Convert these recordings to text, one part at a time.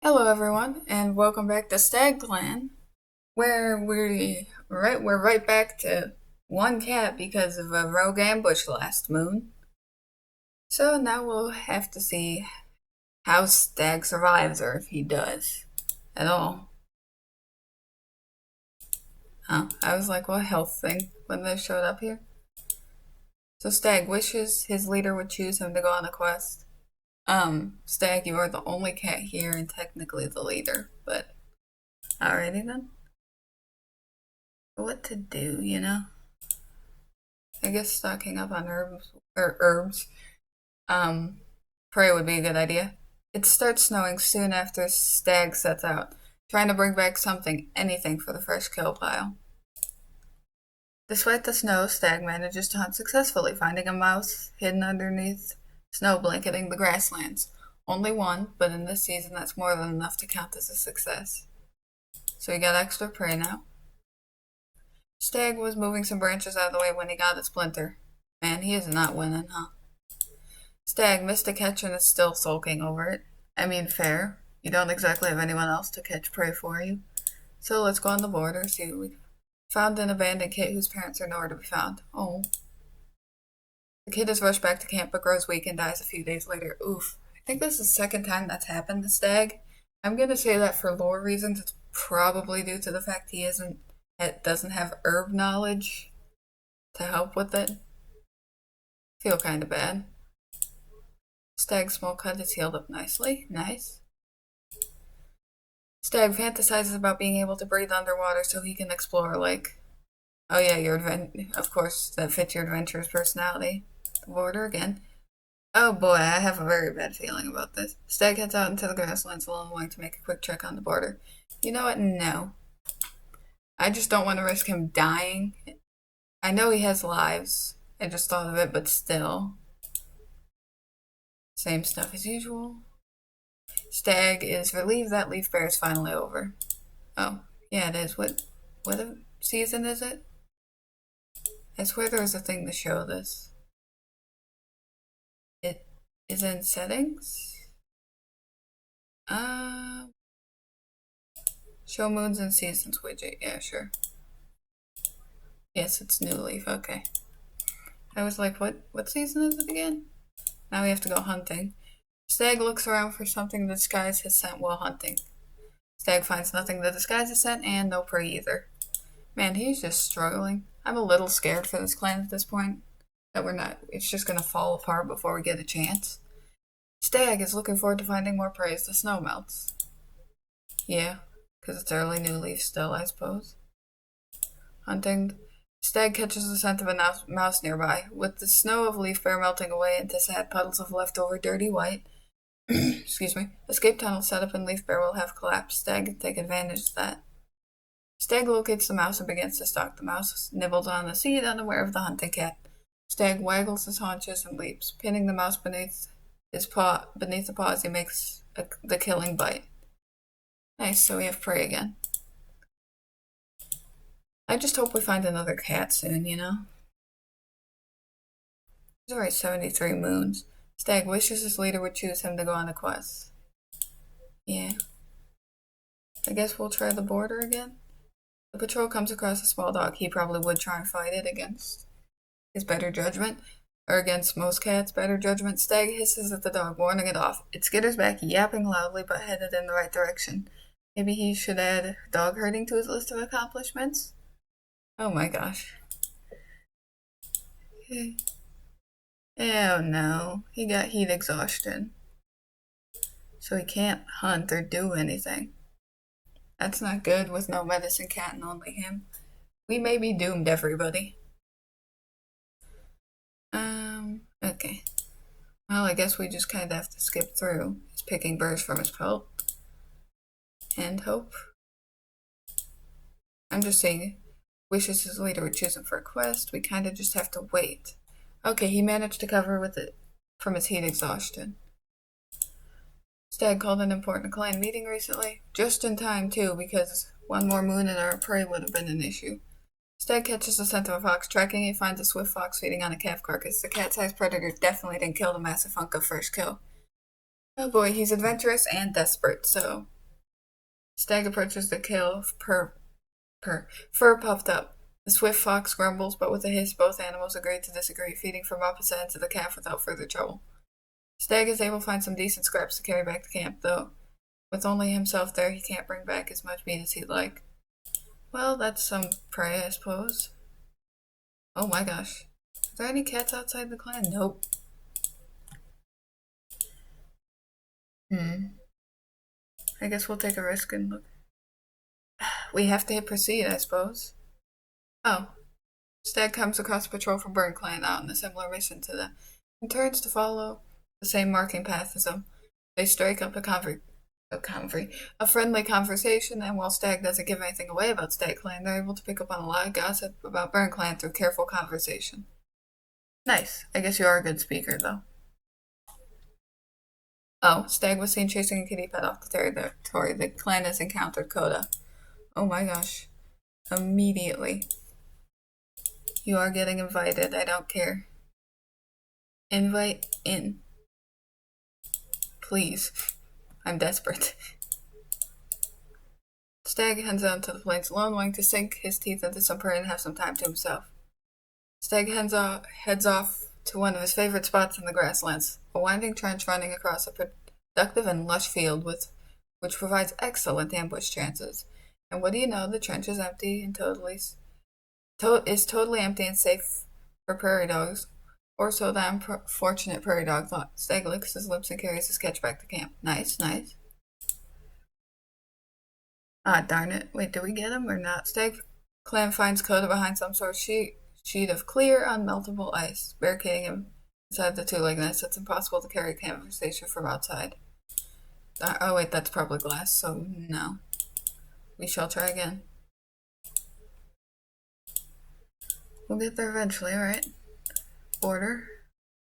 Hello everyone, and welcome back to StagClan, where we're right back to one cat because of a rogue ambush last moon. So now we'll have to see how Stag survives, or if he does at all. I was like, what health thing when they showed up here? So Stag wishes his leader would choose him to go on a quest. Stag, you are the only cat here and technically the leader, but alrighty then. What to do, you know? I guess stocking up on herbs, um, prey would be a good idea. It starts snowing soon after Stag sets out, trying to bring back anything for the fresh kill pile. Despite the snow, Stag manages to hunt successfully, finding a mouse hidden underneath snow blanketing the grasslands. Only one, but in this season that's more than enough to count as a success. So he got extra prey now. Stag was moving some branches out of the way when he got a splinter. Man, he is not winning, huh? Stag missed a catch and is still sulking over it. I mean, fair. You don't exactly have anyone else to catch prey for you. So let's go on the border, see what we found an abandoned kid whose parents are nowhere to be found. Oh. The kid is rushed back to camp but grows weak and dies a few days later. Oof. I think this is the second time that's happened to Stag. I'm gonna say that for lore reasons, it's probably due to the fact it doesn't have herb knowledge to help with it. Feel kinda bad. Stag's small cut is healed up nicely. Nice. Stag fantasizes about being able to breathe underwater so he can explore, like, oh yeah, of course, that fits your adventurous personality. The border again. Oh boy, I have a very bad feeling about this. Stag heads out into the grasslands alone, wanting to make a quick trek on the border. You know what? No. I just don't want to risk him dying. I know he has lives. I just thought of it, but still. Same stuff as usual. Stag is relieved that Leaf Bear is finally over. Oh, yeah, it is. What season is it? I swear there was a thing to show this. It is in settings. Show moons and seasons widget. Yeah, sure. Yes, it's New Leaf. Okay. I was like, what season is it again? Now we have to go hunting. Stag looks around for something the disguise has sent while hunting. Stag finds nothing the disguise has sent and no prey either. Man, he's just struggling. I'm a little scared for this clan at this point. That it's just gonna fall apart before we get a chance. Stag is looking forward to finding more prey as the snow melts. Yeah, because it's early New Leaf still, I suppose. Hunting. Stag catches the scent of a mouse nearby. With the snow of Leaf Bear melting away into sad puddles of leftover dirty white, excuse me, escape tunnel set up in Leaf Bear will have collapsed. Stag can take advantage of that. Stag locates the mouse and begins to stalk the mouse, nibbles on the seed, unaware of the hunting cat. Stag waggles his haunches and leaps, pinning the mouse beneath the paw as he makes the killing bite. Nice, so we have prey again. I just hope we find another cat soon, you know? He's alright, 73 moons. Stag wishes his leader would choose him to go on a quest. Yeah. I guess we'll try the border again. The patrol comes across a small dog. He probably would try and fight it against his better judgment, or against most cats' better judgment. Stag hisses at the dog, warning it off. It skitters back, yapping loudly, but headed in the right direction. Maybe he should add dog herding to his list of accomplishments? Oh my gosh. Oh no, he got heat exhaustion. So he can't hunt or do anything. That's not good with no medicine cat and only him. We may be doomed, everybody. Okay. Well, I guess we just kind of have to skip through. He's picking burrs from his pelt. And hope. I'm just saying, wishes his leader would choose him for a quest. We kind of just have to wait. Okay, he managed to cover with it from his heat exhaustion. Stag called an important clan meeting recently. Just in time, too, because one more moon and our prey would have been an issue. Stag catches the scent of a fox. Tracking it, finds a swift fox feeding on a calf carcass. The cat-sized predator definitely didn't kill the massive hunk of first kill. Oh boy, he's adventurous and desperate, so Stag approaches the kill, fur puffed up. The swift fox grumbles, but with a hiss, both animals agree to disagree, feeding from opposite ends of the camp without further trouble. Stag is able to find some decent scraps to carry back to camp, though with only himself there, he can't bring back as much meat as he'd like. Well, that's some prey, I suppose. Oh my gosh. Are there any cats outside the clan? Nope. I guess we'll take a risk and look. We have to hit proceed, I suppose. Oh. Stag comes across a patrol from Burn Clan out on a similar mission to them and turns to follow the same marking path as them. They strike up a friendly conversation, and while Stag doesn't give anything away about StagClan, they're able to pick up on a lot of gossip about Burn Clan through careful conversation. Nice. I guess you are a good speaker, though. Oh, Stag was seen chasing a kitty pet off the territory. The clan has encountered Coda. Oh my gosh. Immediately. You are getting invited. I don't care. Invite in. Please. I'm desperate. Stag heads out to the plains alone, wanting to sink his teeth into some prey and have some time to himself. Stag heads off to one of his favorite spots in the grasslands, a winding trench running across a productive and lush field which provides excellent ambush chances. And what do you know, the trench is empty and totally empty and safe for prairie dogs. Or so the unfortunate prairie dog thought. Stag licks his lips and carries his catch back to camp. Nice. Ah, darn it. Wait, did we get him or not? StagClan finds Coda behind some sort of sheet of clear, unmeltable ice, barricading him inside the two-legged nest. It's impossible to carry a conversation from outside. Oh wait, that's probably glass, so no. We shall try again. We'll get there eventually, alright? Border.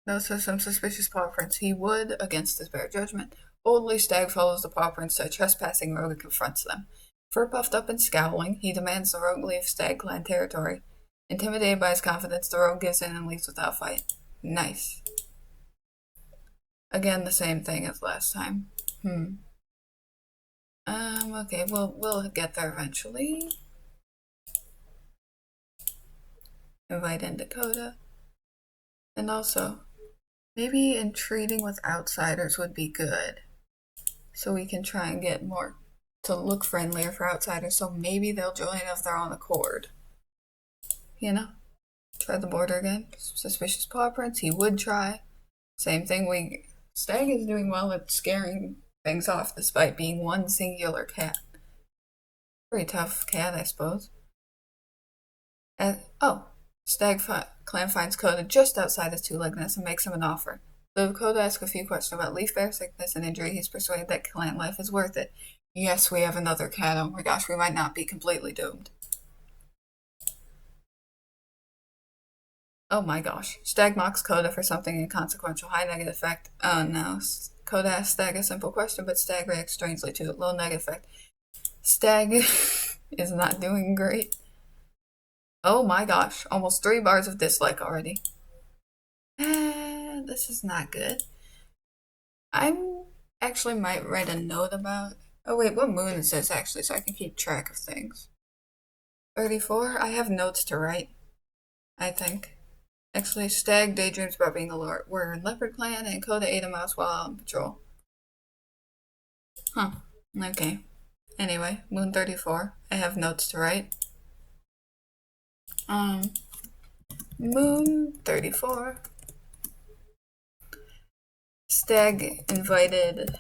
Notices some suspicious paw prints. He would, against his better judgment. Boldly, Stag follows the paw prints to a trespassing rogue and confronts them. Fur puffed up and scowling, he demands the rogue leave StagClan territory. Intimidated by his confidence, the rogue gives in and leaves without fight. Nice. Again, the same thing as last time. Okay, we'll get there eventually. Invite in Dakota. And also, maybe entreating with outsiders would be good. So we can try and get more to look friendlier for outsiders, so maybe they'll join of their own accord. You know? Try the border again. Suspicious paw prints, he would try. Same thing, Stag is doing well at scaring things off despite being one singular cat. Pretty tough cat, I suppose. StagClan finds Coda just outside his two-legged nest and makes him an offer. Though Coda asks a few questions about leaf bear sickness and injury, he's persuaded that clan life is worth it. Yes, we have another cat. Oh my gosh, we might not be completely doomed. Oh my gosh. Stag mocks Coda for something inconsequential. High negative effect. Oh no. Coda asks Stag a simple question, but Stag reacts strangely to it. Low negative effect. Stag is not doing great. Oh my gosh. Almost 3 bars of dislike already. This is not good. I actually might write a note about... Oh wait, what moon is this actually, so I can keep track of things? 34? I have notes to write, I think. Actually, Stag daydreams about being a warrior in Leopard Clan, and Coda ate a mouse while out on patrol. Huh. Okay. Anyway, Moon 34. I have notes to write. Moon 34. Stag invited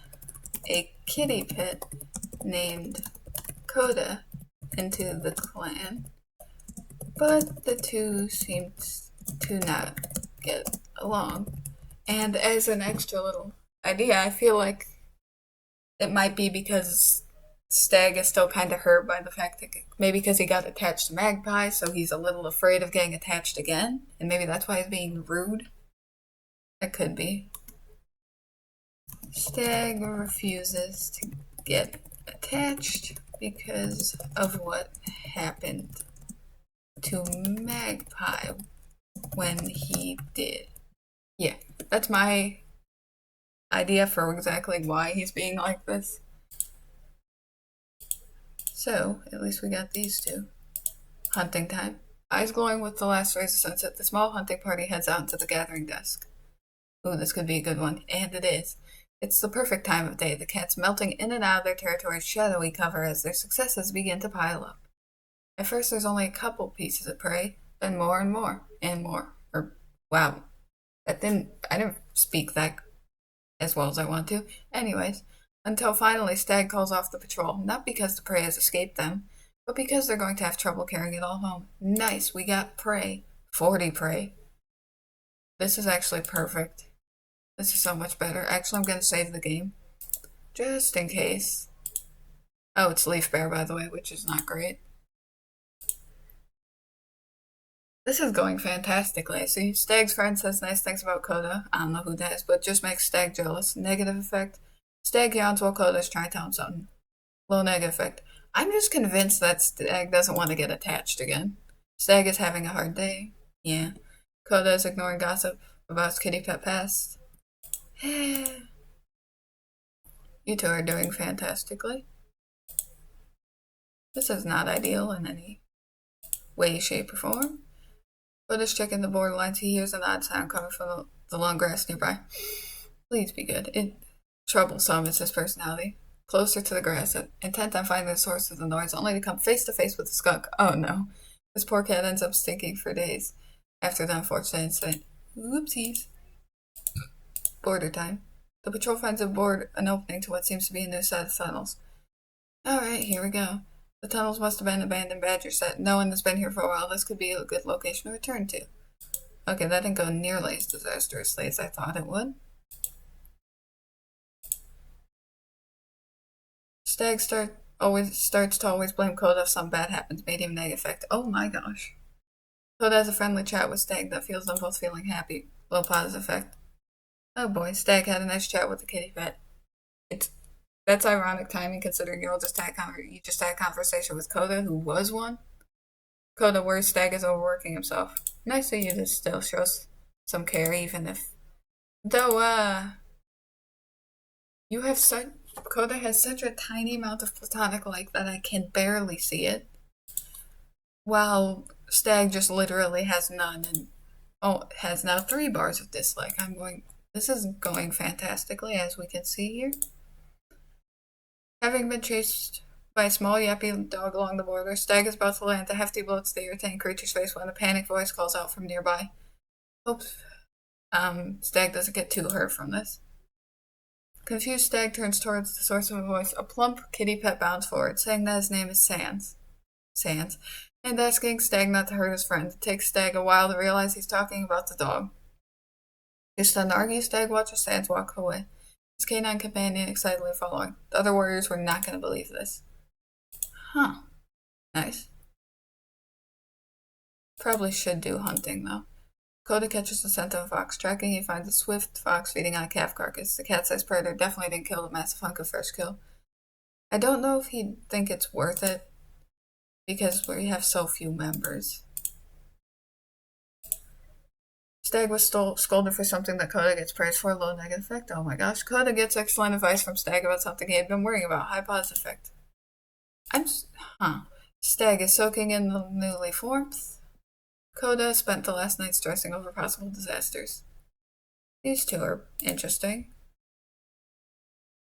a kitty pet named Coda into the clan, but the two seemed to not get along. And as an extra little idea, I feel like it might be because Stag is still kind of hurt by the fact that maybe because he got attached to Magpie, so he's a little afraid of getting attached again, and maybe that's why he's being rude. That could be. Stag refuses to get attached because of what happened to Magpie when he did. Yeah, that's my idea for exactly why he's being like this. So, at least we got these two. Hunting time. Eyes glowing with the last rays of sunset, the small hunting party heads out into the gathering dusk. Ooh, this could be a good one. And it is. It's the perfect time of day, the cats melting in and out of their territory's shadowy cover as their successes begin to pile up. At first, there's only a couple pieces of prey, then more and more, and more. Wow, I didn't speak that as well as I want to. Anyways, until finally Stag calls off the patrol, not because the prey has escaped them, but because they're going to have trouble carrying it all home. Nice, we got prey. 40 prey. This is actually perfect. This is so much better. Actually, I'm going to save the game. Just in case. Oh, it's Leaf Bear, by the way, which is not great. This is going fantastically. See, Stag's friend says nice things about Coda. I don't know who that is, but just makes Stag jealous. Negative effect. Stag yawns while Coda's trying to tell him something. Low negative effect. I'm just convinced that Stag doesn't want to get attached again. Stag is having a hard day. Yeah. Coda is ignoring gossip about his kitty pet past. You two are doing fantastically. This is not ideal in any way, shape, or form. Coda's checking the borderlines. He hears an odd sound coming from the long grass nearby. Please be good. It troublesome is his personality. Closer to the grass, intent on finding the source of the noise, only to come face to face with the skunk. Oh no. This poor cat ends up stinking for days after the unfortunate incident. Whoopsies. Border time. The patrol finds an opening to what seems to be a new set of tunnels. Alright, here we go. The tunnels must have been an abandoned badger set. No one has been here for a while. This could be a good location to return to. Okay, that didn't go nearly as disastrously as I thought it would. Stag starts to always blame Coda if something bad happens, made him negative effect. Oh my gosh. Coda has a friendly chat with Stag that feels them both feeling happy. Low positive effect. Oh boy, Stag had a nice chat with the kitty pet. That's ironic timing considering you just had a conversation with Coda, who was one. Coda worries Stag is overworking himself. Nice of you to still show some care, even if. Though, you have such. Coda has such a tiny amount of platonic like that I can barely see it. While Stag just literally has none and has now 3 bars of dislike. This is going fantastically, as we can see here. Having been chased by a small yappy dog along the border, Stag is about to land a hefty blow to the irritating creature's face when a panicked voice calls out from nearby. Oops. Stag doesn't get too hurt from this. Confused, Stag turns towards the source of a voice. A plump kitty pet bounds forward, saying that his name is Sans, and asking Stag not to hurt his friend. It takes Stag a while to realize he's talking about the dog. His stunned argue, Stag watches Sans walk away, his canine companion excitedly following. The other warriors were not going to believe this. Huh. Nice. Probably should do hunting, though. Coda catches the scent of a fox. Tracking, he finds a swift fox feeding on a calf carcass. The cat-sized predator definitely didn't kill the massive hunk of fresh kill. I don't know if he'd think it's worth it, because we have so few members. Stag was scolded for something that Coda gets praised for. Low negative effect. Oh my gosh. Coda gets excellent advice from Stag about something he had been worrying about. High positive effect. Stag is soaking in the new leaf warmth. Coda spent the last night stressing over possible disasters. These two are interesting.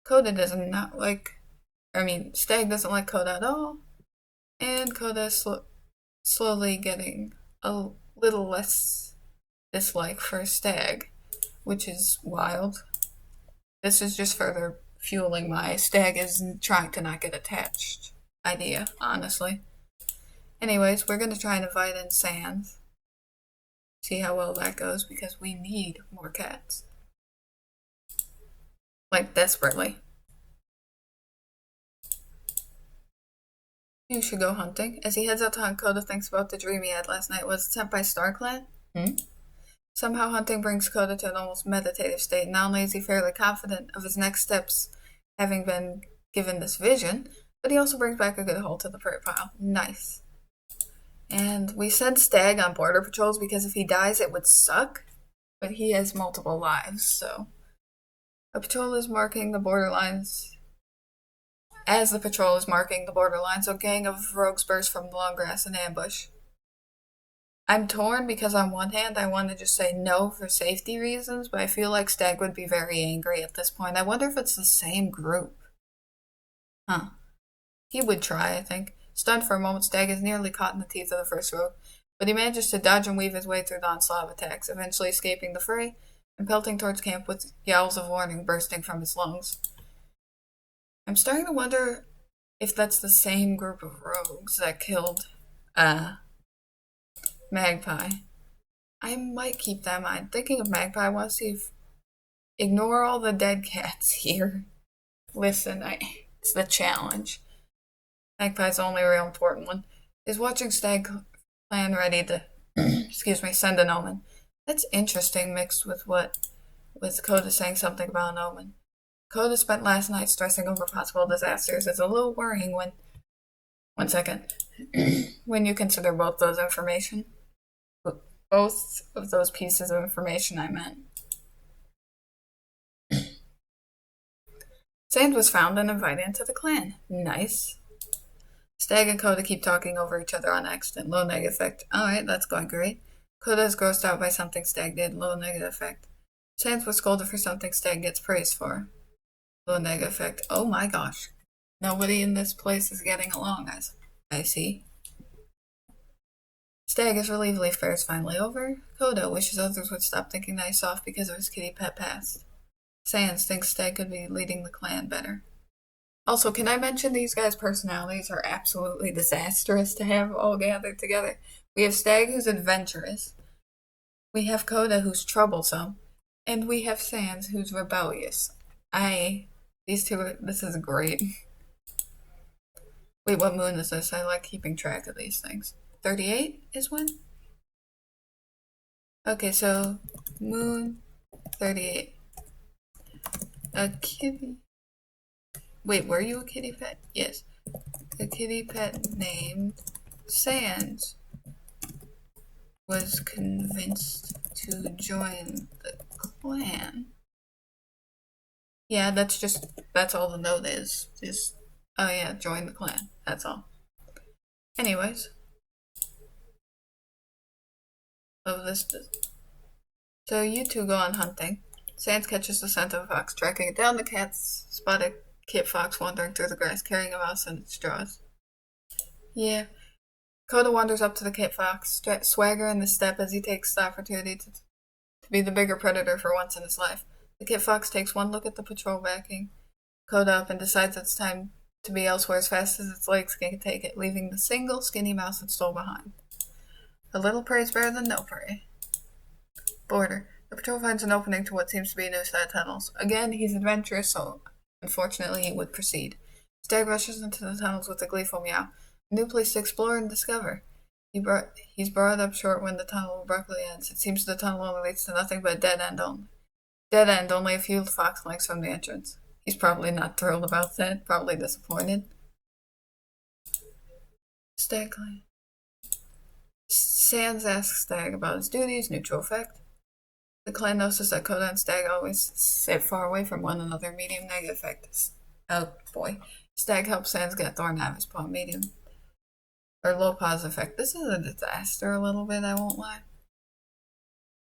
Stag doesn't like Coda at all. And Coda is slowly getting a little less dislike for Stag, which is wild. This is just further fueling my Stag is trying to not get attached idea, honestly. Anyways, we're going to try and invite in Sans. See how well that goes, because we need more cats. Like, desperately. You should go hunting. As he heads out to hunt, Coda thinks about the dream he had last night. Was it sent by StagClan? Somehow hunting brings Coda to an almost meditative state. Not only is he fairly confident of his next steps having been given this vision, but he also brings back a good hold to the prey pile. Nice. And we send Stag on border patrols because if he dies it would suck, but he has multiple lives, so A patrol is marking the borderlines. As the patrol is marking the borderlines, a gang of rogues burst from the long grass and ambush. I'm torn because on one hand I want to just say no for safety reasons, but I feel like Stag would be very angry at this point. I wonder if it's the same group. Huh. He would try, I think. Stunned for a moment, Stag is nearly caught in the teeth of the first rogue, but he manages to dodge and weave his way through the onslaught of attacks, eventually escaping the fray and pelting towards camp with yowls of warning bursting from his lungs. I'm starting to wonder if that's the same group of rogues that killed, Magpie. I might keep that in mind. Thinking of Magpie, I want to see if... Ignore all the dead cats here. Listen, it's the challenge. Magpie's the only real important one. Is watching StagClan ready to, send an omen. That's interesting mixed with Coda saying something about an omen. Coda spent last night stressing over possible disasters. It's a little worrying when... One second. When you consider both those information. Both of those pieces of information I meant. Sand was found and invited into the clan. Nice. Stag and Coda keep talking over each other on accident. Low negative effect. Alright, that's going great. Coda is grossed out by something Stag did. Low negative effect. Sans was scolded for something Stag gets praised for. Low negative effect. Oh my gosh. Nobody in this place is getting along, I see. Stag is relieved Leaf Fair is finally over. Coda wishes others would stop thinking that he's soft because of his kitty pet past. Sans thinks Stag could be leading the clan better. Also, can I mention these guys' personalities are absolutely disastrous to have all gathered together? We have Stag, who's adventurous. We have Coda, who's troublesome. And we have Sans, who's rebellious. This is great. Wait, what moon is this? I like keeping track of these things. 38 is when? Okay, so moon 38. A kitty. Wait, were you a kitty pet? Yes. A kitty pet named Sans was convinced to join the clan. Yeah, that's all the note is. Just, oh yeah, join the clan. That's all. Anyways. So you two go on hunting. Sans catches the scent of a fox, tracking it down. The cats spot a kit fox wandering through the grass, carrying a mouse in its jaws. Yeah. Coda wanders up to the kit fox, swagger in the step as he takes the opportunity to be the bigger predator for once in his life. The kit fox takes one look at the patrol backing Coda up and decides it's time to be elsewhere as fast as its legs can take it, leaving the single skinny mouse it stole behind. A little prey is better than no prey. Border. The patrol finds an opening to what seems to be a new set of tunnels. Again, he's adventurous, so unfortunately he would proceed. Stag rushes into the tunnels with a gleeful meow. A new place to explore and discover. He's brought up short when the tunnel abruptly ends. It seems the tunnel only leads to nothing but a dead end only a few fox lengths from the entrance. He's probably not thrilled about that, probably disappointed. StagClan. Sans asks Stag about his duties, neutral effect. The clan notices that Coda and Stag always sit far away from one another, medium negative effect. Oh boy. Stag helps Sans get thorn out of his paw, medium. Or low positive effect. This is a disaster a little bit, I won't lie.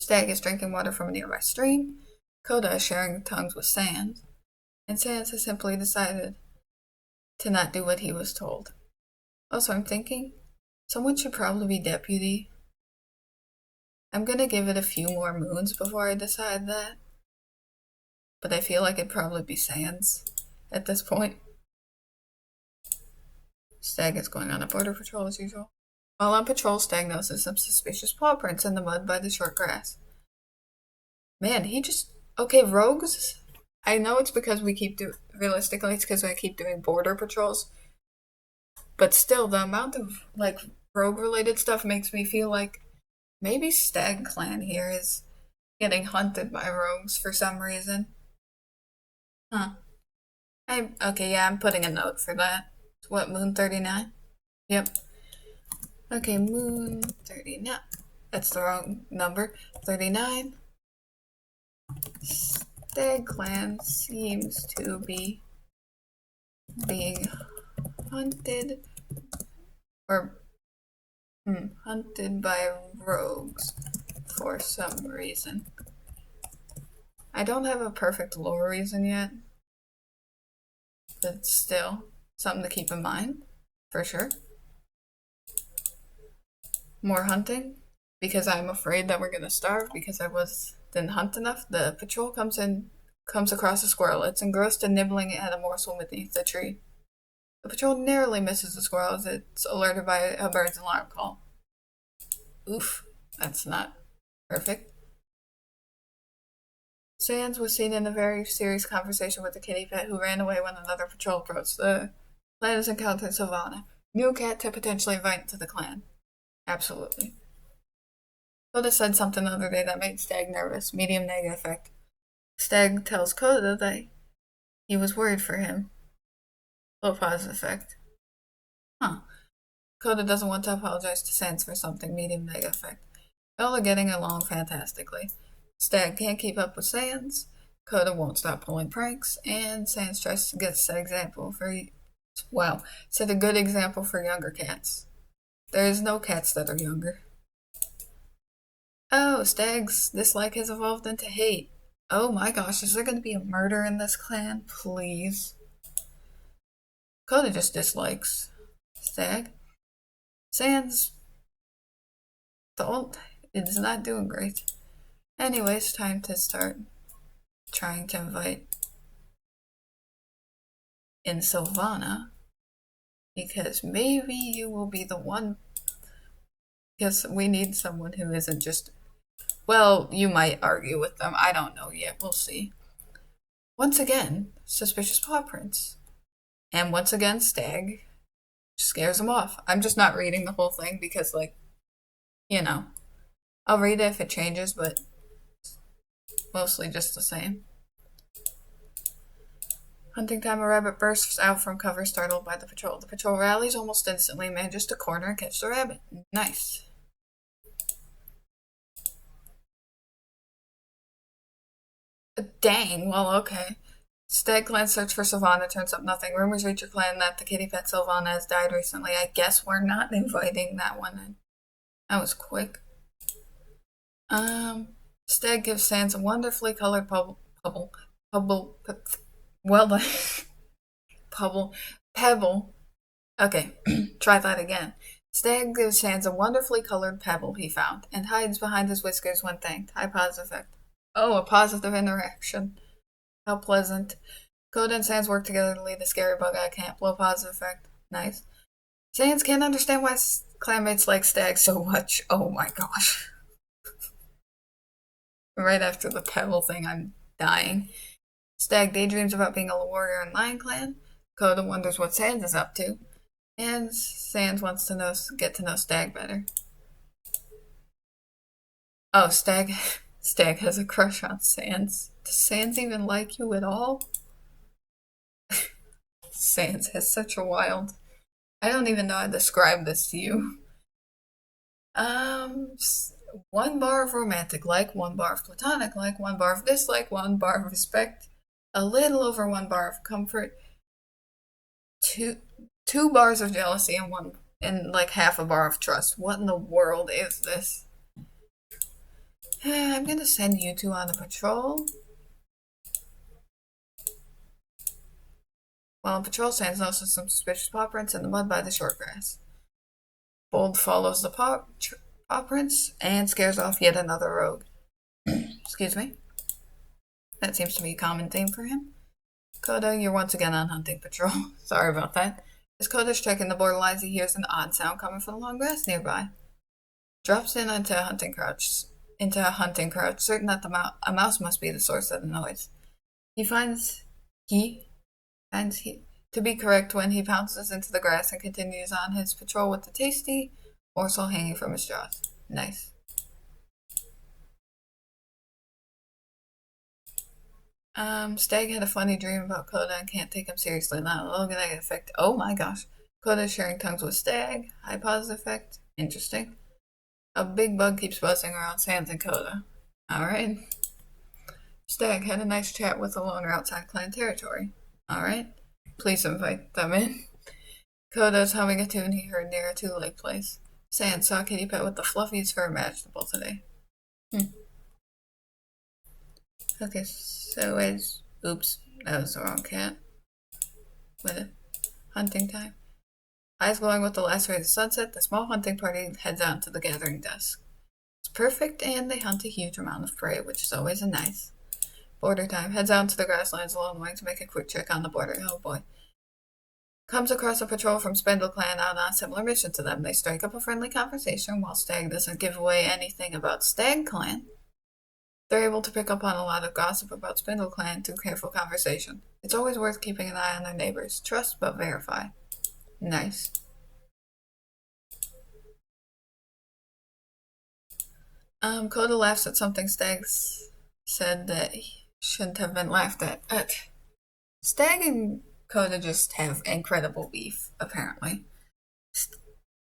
Stag is drinking water from a nearby stream. Coda is sharing tongues with Sans. And Sans has simply decided to not do what he was told. Also, I'm thinking, someone should probably be deputy. I'm gonna give it a few more moons before I decide that. But I feel like it'd probably be Sans at this point. Stag is going on a border patrol as usual. While on patrol, Stag notices some suspicious paw prints in the mud by the short grass. Man, okay, rogues? I know it's because realistically, it's because I keep doing border patrols. But still, the amount of, rogue-related stuff makes me feel like maybe StagClan here is getting hunted by rogues for some reason. Huh. I'm putting a note for that. What, moon 39? Yep. Okay, moon 39. That's the wrong number. 39. StagClan seems to be being hunted or hunted by rogues for some reason. I don't have a perfect lore reason yet, but still something to keep in mind for sure. More hunting because I'm afraid that we're gonna starve because didn't hunt enough. The patrol comes across a squirrel. It's engrossed in nibbling at a morsel beneath the tree. The patrol narrowly misses the squirrel as it's alerted by a bird's alarm call. Oof, that's not perfect. Sans was seen in a very serious conversation with the kitty pet who ran away when another patrol approached. The clan has encountered Sylvana. New cat to potentially invite into the clan. Absolutely. Coda said something the other day that made Stag nervous. Medium negative effect. Stag tells Coda that he was worried for him. Low positive effect. Huh. Coda doesn't want to apologize to Sans for something. Medium negative effect. All are getting along fantastically. Stag can't keep up with Sans. Coda won't stop pulling pranks, and Sans tries to set a good example for younger cats. There is no cats that are younger. Oh, Stag's dislike has evolved into hate. Oh my gosh, is there going to be a murder in this clan? Please. Coda just dislikes Stag. Sans is not doing great. Anyways, time to start trying to invite in Sylvana, because maybe you will be the one, because we need someone who isn't just, well, you might argue with them, I don't know yet, we'll see. Once again, suspicious paw prints. And once again, Stag scares him off. I'm just not reading the whole thing because, I'll read it if it changes, but mostly just the same. Hunting time, a rabbit bursts out from cover, startled by the patrol. The patrol rallies almost instantly, manages to corner and catch the rabbit. Nice. Dang, well, okay. StagClan search for Sylvana turns up nothing. Rumors reach your clan that the kitty pet Sylvana has died recently. I guess we're not inviting that one in. That was quick. Stag gives Sans a wonderfully colored pebble. Okay, try that again. Stag gives Sans a wonderfully colored pebble he found and hides behind his whiskers when thanked. High positive effect. Oh, a positive interaction. How pleasant. Coda and Sans work together to lead the scary bug out of camp. Low positive effect. Nice. Sans can't understand why clanmates like Stag so much. Oh my gosh. Right after the pebble thing, I'm dying. Stag daydreams about being a warrior in Lion Clan. Coda wonders what Sans is up to. And Sans wants to get to know Stag better. Oh, Stag has a crush on Sans. Does Sans even like you at all? Sans has such a wild... I don't even know how to describe this to you. 1 bar of romantic like, 1 bar of platonic like, 1 bar of dislike, 1 bar of respect, a little over 1 bar of comfort, 2 bars of jealousy, and like half a bar of trust. What in the world is this? I'm gonna send you two on a patrol. While on patrol, Sans notices some suspicious paw prints in the mud by the short grass. Bold follows the paw prints and scares off yet another rogue. Excuse me. That seems to be a common theme for him. Coda, you're once again on hunting patrol. Sorry about that. As Coda's checking the borderlines, he hears an odd sound coming from the long grass nearby. Drops in into a hunting crouch, certain that a mouse must be the source of the noise. He finds to be correct when he pounces into the grass and continues on his patrol with the tasty morsel hanging from his jaws. Nice. Stag had a funny dream about Coda and can't take him seriously. Not a low negative effect. Oh my gosh. Coda is sharing tongues with Stag. High positive effect. Interesting. A big bug keeps buzzing around Sans and Coda. Alright. Stag had a nice chat with a loner outside clan territory. Alright, please invite them in. Koda's humming a tune he heard near a two-leg place. Sand saw Kitty Pet with the fluffiest fur imaginable today. Okay, so it's... Oops, that was the wrong cat. With it. Hunting time. Eyes glowing with the last rays of sunset, the small hunting party heads out to the gathering dusk. It's perfect, and they hunt a huge amount of prey, which is always nice. Border time. Heads out to the grasslands along the way to make a quick check on the border. Oh boy. Comes across a patrol from StagClan out on a similar mission to them. They strike up a friendly conversation. While Stag doesn't give away anything about StagClan, they're able to pick up on a lot of gossip about StagClan through careful conversation. It's always worth keeping an eye on their neighbors. Trust but verify. Nice. Coda laughs at something Stag said that he shouldn't have been laughed at. Stag and Coda just have incredible beef, apparently.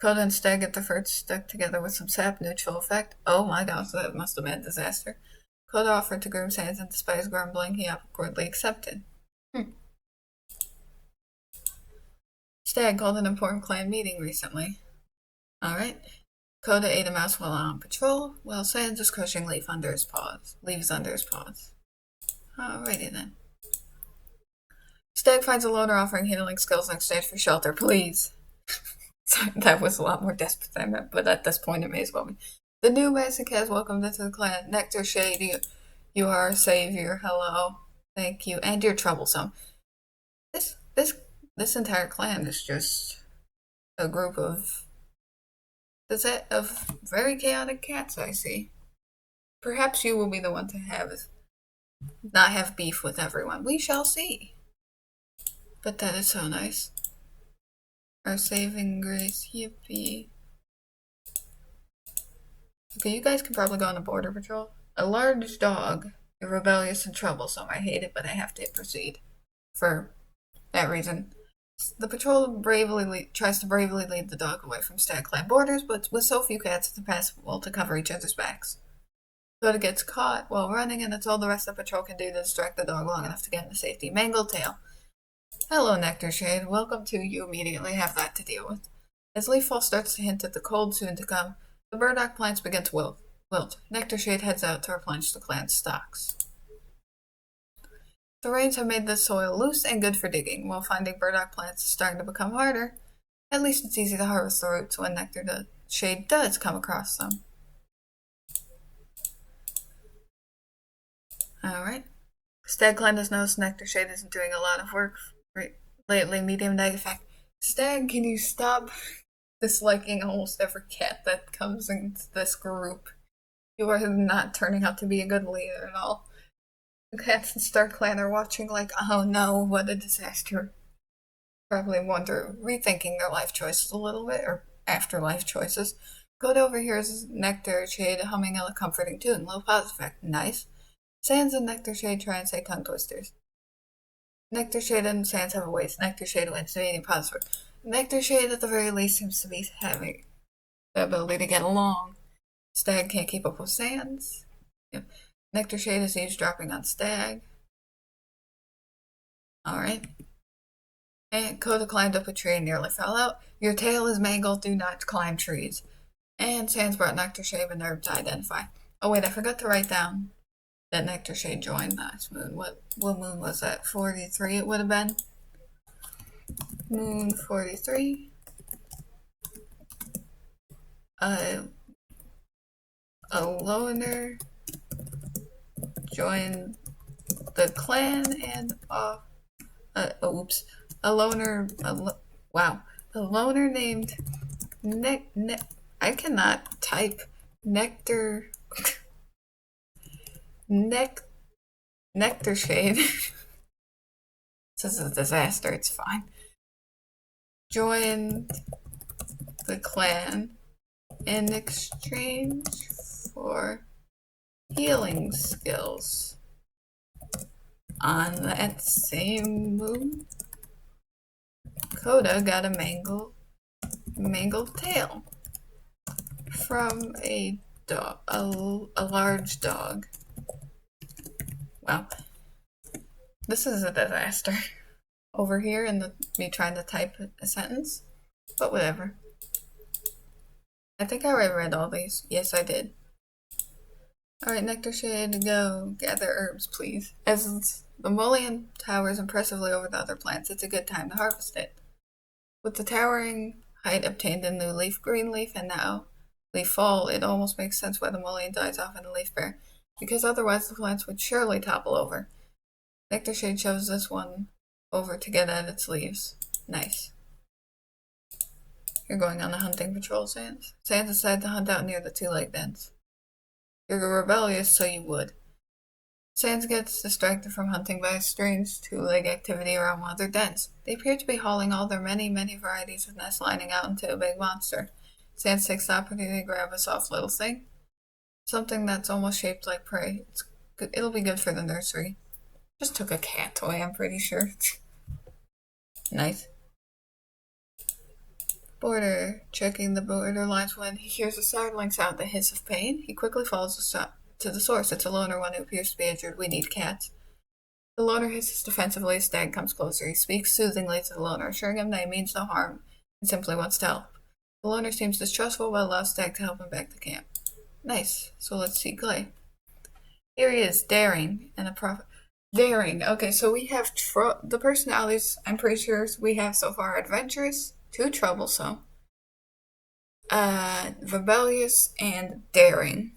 Coda and Stag get their fur stuck together with some sap neutral effect. Oh my gosh, that must have been a disaster. Coda offered to groom Sans, and despite his grumbling, he awkwardly accepted. Stag called an important clan meeting recently. Alright. Coda ate a mouse while on patrol, while Sans is crushing leaves under his paws. Alrighty then. Stag finds a loner offering healing skills in exchange for shelter. Please. That was a lot more desperate than I meant, but at this point it may as well be. The new Massic has welcomed into the clan. Nectar Shade, you are our savior. Hello. Thank you. And you're troublesome. This entire clan is just a group of very chaotic cats, I see. Perhaps you will be the one to not have beef with everyone. We shall see. But that is so nice. Our saving grace, yippee. Okay, you guys can probably go on a border patrol. A large dog. You're rebellious and troublesome. I hate it, but I have to proceed. For that reason. The patrol tries to bravely lead the dog away from StagClan borders, but with so few cats, it's impossible to cover each other's backs. Coda gets caught while running, and that's all the rest of the patrol can do to distract the dog long enough to get into safety. Mangled tail. Hello, Nectar Shade. Welcome to you immediately have that to deal with. As leaffall starts to hint at the cold soon to come, the burdock plants begin to wilt. Nectar Shade heads out to replenish the clan's stocks. The rains have made the soil loose and good for digging. While finding burdock plants is starting to become harder, at least it's easy to harvest the roots when Nectar Shade does come across them. Alright. StagClan has noticed Nectar Shade isn't doing a lot of work lately. Medium negative effect. Stag, can you stop disliking almost every cat that comes into this group? You are not turning out to be a good leader at all. The cats in StagClan are watching like, oh no, what a disaster. Probably rethinking their life choices a little bit, or afterlife choices. Coda overhears Nectar Shade humming a comforting tune. Low pause effect. Nice. Sans and Nectar Shade try and say tongue twisters. Nectar Shade and Sans have a ways. Nectar Shade wins the meeting positive. Nectar Shade at the very least seems to be having the ability to get along. Stag can't keep up with Sans. Yep. Nectar Shade is eavesdropping on Stag. Alright. And Coda climbed up a tree and nearly fell out. Your tail is mangled, do not climb trees. And Sans brought Nectar Shade a nerve to identify. Oh wait, I forgot to write down that Nectar Shade joined last moon. What moon was that? 43 it would have been. Moon 43. A loner joined the clan and a loner named I cannot type Nectar Shade. This is a disaster, it's fine. Joined the clan in exchange for healing skills. On that same moon, Coda got a mangled tail from a large dog. Wow. This is a disaster. Over here in me trying to type a sentence. But whatever. I think I already read all these. Yes, I did. Alright, Nectar Shade, go. Gather herbs, please. As the mullein towers impressively over the other plants, it's a good time to harvest it. With the towering height obtained in new leaf, green leaf, and now leaf fall, it almost makes sense why the mullein dies off in the leaf bare, because otherwise the plants would surely topple over. Nectar Shade shoves this one over to get at its leaves. Nice. You're going on a hunting patrol, Sans. Sans decided to hunt out near the two-leg dens. You're rebellious, so you would. Sans gets distracted from hunting by a strange two-leg activity around one of their dens. They appear to be hauling all their many, many varieties of nest lining out into a big monster. Sans takes the opportunity to grab a soft little thing. Something that's almost shaped like prey. It'll be good for the nursery. Just took a cat toy, I'm pretty sure. Nice. Border. Checking the border lines when he hears a startling sound, the hiss of pain. He quickly follows to the source. It's a loner, one who appears to be injured. We need cats. The loner hisses defensively as Stag comes closer. He speaks soothingly to the loner, assuring him that he means no harm and simply wants to help. The loner seems distrustful but allows Stag to help him back to camp. Nice. So let's see Clay. Here he is, daring and a prophet. Daring. Okay, so we have the personalities I'm pretty sure we have so far: adventurous, too troublesome, rebellious, and daring.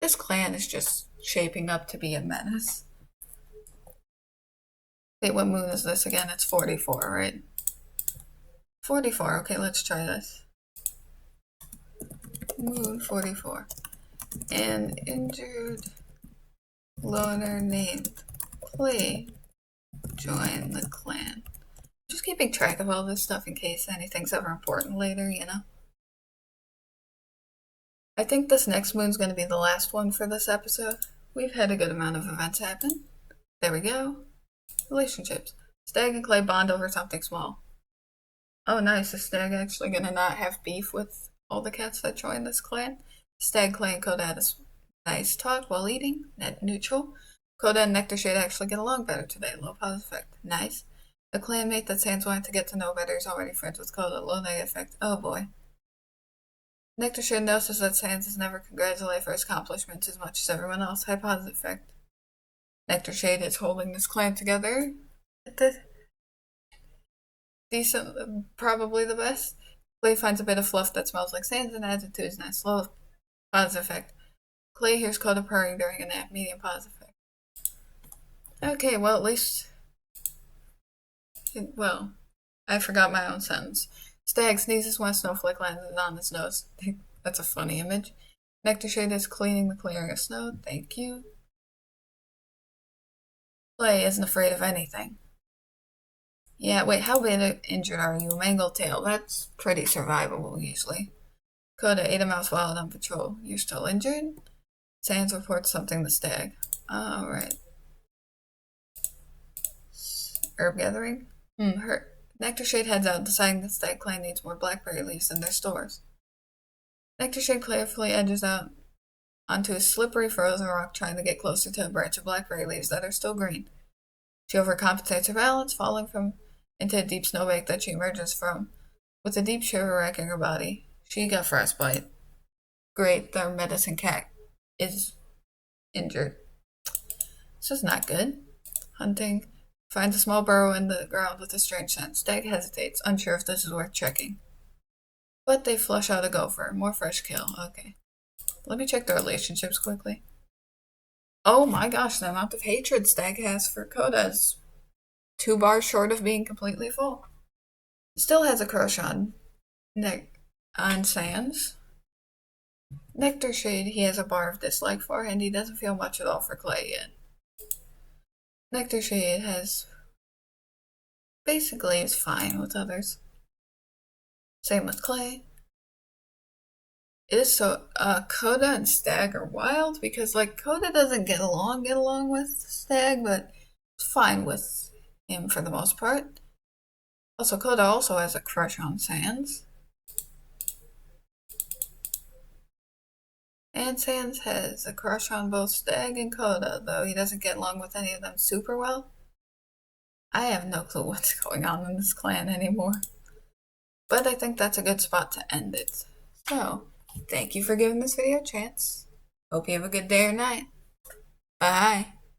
This clan is just shaping up to be a menace. Wait, what moon is this again? It's 44, right? 44. Okay, let's try this. Moon 44. An injured loner named Clay join the clan. Just keeping track of all this stuff in case anything's ever important later, you know? I think this next moon's going to be the last one for this episode. We've had a good amount of events happen. There we go. Relationships. Stag and Clay bond over something small. Oh, nice. Is Stag actually going to not have beef with all the cats that join this clan? Stag, Clay, and Coda had a nice talk while eating. Net neutral. Coda and Nectar Shade actually get along better today. Low positive effect. Nice. The clanmate that Sans wanted to get to know better is already friends with Coda. Low negative effect. Oh boy. Nectar Shade notices that Sans is never congratulated for his accomplishments as much as everyone else. High positive effect. Nectar Shade is holding this clan together. Decent, probably the best. Clay finds a bit of fluff that smells like Sans and adds it to his nest. Low positive effect. Clay hears Coda purring during a nap. Medium positive effect. Okay, well at least... Well, I forgot my own sentence. Stag sneezes when a snowflake lands on his nose. That's a funny image. Nectar Shade is cleaning the clearing of snow. Thank you. Clay isn't afraid of anything. Yeah, wait, how bad injured are you? Mangled tail. That's pretty survivable, usually. Coda ate a mouse while on patrol. You're still injured? Sans reports something to Stag. Alright. Herb gathering? Hurt. Nectar Shade heads out, deciding that StagClan needs more blackberry leaves in their stores. Nectar Shade carefully edges out onto a slippery frozen rock, trying to get closer to a branch of blackberry leaves that are still green. She overcompensates her balance, falling into a deep snowbank that she emerges from, with a deep shiver wrecking her body. She got frostbite. Great, their medicine cat is injured. This is not good. Hunting. Finds a small burrow in the ground with a strange scent. Stag hesitates, unsure if this is worth checking. But they flush out a gopher. More fresh kill. Okay. Let me check the relationships quickly. Oh my gosh, the amount of hatred Stag has for Coda is 2 bars short of being completely full. Still has a crush on Sans. Nectar Shade he has a bar of dislike for, and he doesn't feel much at all for Clay yet. Nectar Shade basically is fine with others. Same with Clay. It is so, Coda and Stag are wild because, like, Coda doesn't get along with Stag, but it's fine with him for the most part. Also, Coda also has a crush on Sans. And Sans has a crush on both Stag and Coda, though he doesn't get along with any of them super well. I have no clue what's going on in this clan anymore. But I think that's a good spot to end it. So, thank you for giving this video a chance. Hope you have a good day or night. Bye.